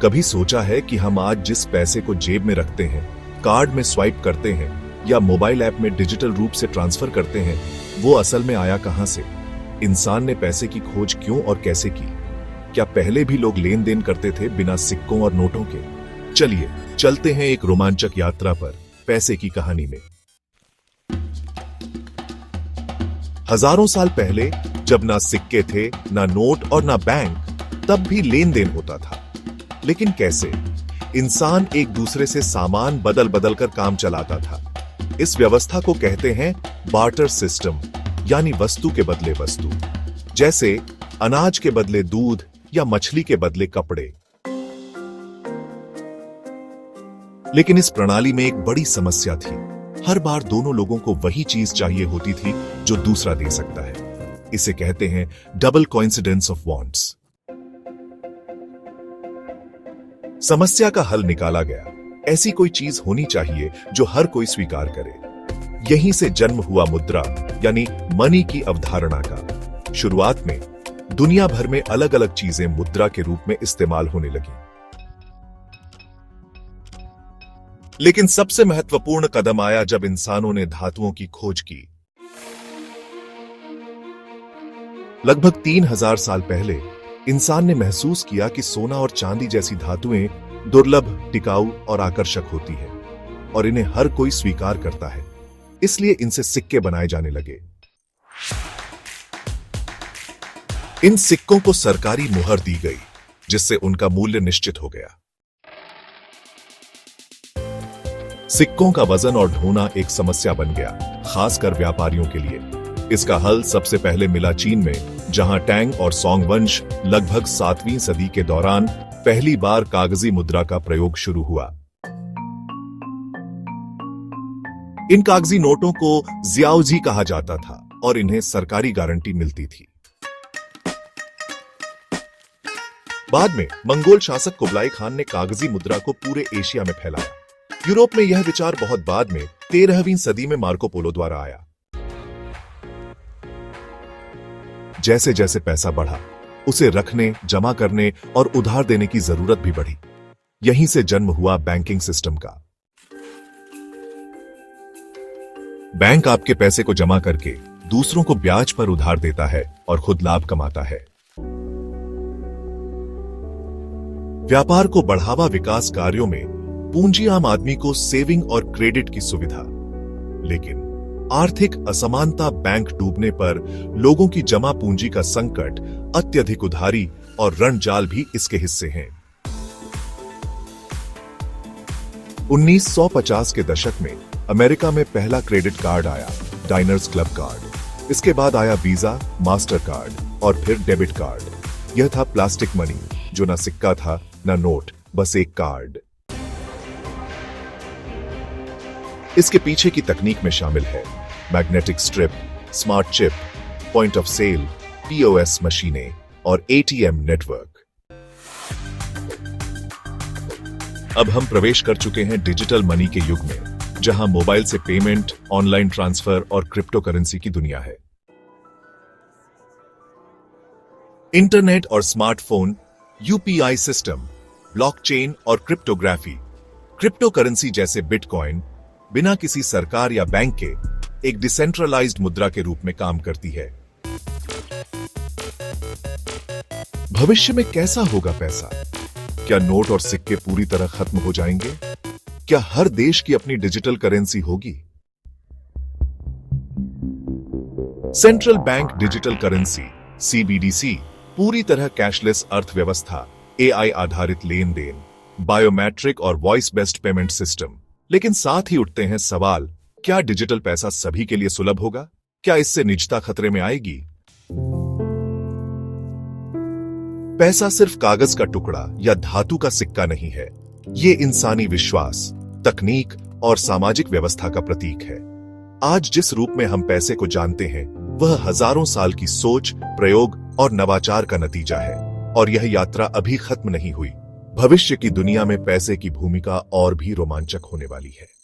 कभी सोचा है कि हम आज जिस पैसे को जेब में रखते हैं, कार्ड में स्वाइप करते हैं या मोबाइल ऐप में डिजिटल रूप से ट्रांसफर करते हैं, वो असल में आया कहां से? इंसान ने पैसे की खोज क्यों और कैसे की? क्या पहले भी लोग लेन देन करते थे बिना सिक्कों और नोटों के? चलिए चलते हैं एक रोमांचक यात्रा पर पैसे की कहानी में। हजारों साल पहले जब ना सिक्के थे, ना नोट और ना बैंक, तब भी लेन देन होता था। लेकिन कैसे? इंसान एक दूसरे से सामान बदल बदल कर काम चलाता था। इस व्यवस्था को कहते हैं बार्टर सिस्टम, यानी वस्तु के बदले वस्तु। जैसे अनाज के बदले दूध या मछली के बदले कपड़े। लेकिन इस प्रणाली में एक बड़ी समस्या थी। हर बार दोनों लोगों को वही चीज चाहिए होती थी जो दूसरा दे सकता है। इसे कहते हैं डबल कोइंसिडेंस ऑफ वांट्स। समस्या का हल निकाला गया। ऐसी कोई चीज होनी चाहिए जो हर कोई स्वीकार करे। यहीं से जन्म हुआ मुद्रा, यानी मनी की अवधारणा का। शुरुआत में दुनिया भर में अलग अलग चीजें मुद्रा के रूप में इस्तेमाल होने लगी। लेकिन सबसे महत्वपूर्ण कदम आया जब इंसानों ने धातुओं की खोज की। लगभग 3000 साल पहले इंसान ने महसूस किया कि सोना और चांदी जैसी धातुएं दुर्लभ, टिकाऊ और आकर्षक होती है और इन्हें हर कोई स्वीकार करता है। इसलिए इनसे सिक्के बनाए जाने लगे। इन सिक्कों को सरकारी मुहर दी गई, जिससे उनका मूल्य निश्चित हो गया। सिक्कों का वजन और ढोना एक समस्या बन गया, खासकर व्यापारियों के लिए। इसका हल सबसे पहले मिला चीन में, जहां टैंग और सोंग वंश लगभग 7वीं सदी के दौरान पहली बार कागजी मुद्रा का प्रयोग शुरू हुआ। इन कागजी नोटों को ज़ियाओजी कहा जाता था और इन्हें सरकारी गारंटी मिलती थी। बाद में मंगोल शासक कुबलाई खान ने कागजी मुद्रा को पूरे एशिया में फैलाया। यूरोप में यह विचार बहुत बाद में 13वीं सदी में मार्को पोलो द्वारा आया। जैसे जैसे पैसा बढ़ा, उसे रखने, जमा करने और उधार देने की जरूरत भी बढ़ी। यहीं से जन्म हुआ बैंकिंग सिस्टम का। बैंक आपके पैसे को जमा करके दूसरों को ब्याज पर उधार देता है और खुद लाभ कमाता है। व्यापार को बढ़ावा विकास कार्यों में पूंजी आम आदमी को सेविंग और क्रेडिट की सुविधा। लेकिन आर्थिक असमानता, बैंक डूबने पर लोगों की जमा पूंजी का संकट, अत्यधिक उधारी और ऋण जाल भी इसके हिस्से हैं। 1950 के दशक में अमेरिका में पहला क्रेडिट कार्ड आया, डाइनर्स क्लब कार्ड। इसके बाद आया वीजा, मास्टर कार्ड और फिर डेबिट कार्ड। यह था प्लास्टिक मनी, जो ना सिक्का था ना नोट, बस एक कार्ड। इसके पीछे की तकनीक में शामिल है magnetic strip, smart chip, point of sale, POS मशीनें और एटीएम नेटवर्क। अब हम प्रवेश कर चुके हैं डिजिटल मनी के युग में, जहां मोबाइल से पेमेंट, ऑनलाइन ट्रांसफर और क्रिप्टो करेंसी की दुनिया है। इंटरनेट और स्मार्टफोन, यूपीआई सिस्टम, ब्लॉकचेन और क्रिप्टोग्राफी, क्रिप्टो करेंसी जैसे बिटकॉइन बिना किसी सरकार या बैंक के एक डिसेंट्रलाइज्ड मुद्रा के रूप में काम करती है। भविष्य में कैसा होगा पैसा? क्या नोट और सिक्के पूरी तरह खत्म हो जाएंगे? क्या हर देश की अपनी डिजिटल करेंसी होगी? Central bank digital currency CBDC पूरी तरह कैशलेस अर्थव्यवस्था, एआई आधारित लेन देन, बायोमेट्रिक और वॉइस बेस्ड पेमेंट सिस्टम। लेकिन साथ ही उठते हैं सवाल, क्या डिजिटल पैसा सभी के लिए सुलभ होगा? क्या इससे निजता खतरे में आएगी? पैसा सिर्फ कागज का टुकड़ा या धातु का सिक्का नहीं है। ये इंसानी विश्वास, तकनीक और सामाजिक व्यवस्था का प्रतीक है। आज जिस रूप में हम पैसे को जानते हैं, वह हजारों साल की सोच, प्रयोग और नवाचार का नतीजा है। और यह यात्रा अभी खत्म नहीं हुई। भविष्य की दुनिया में पैसे की भूमिका और भी रोमांचक होने वाली है।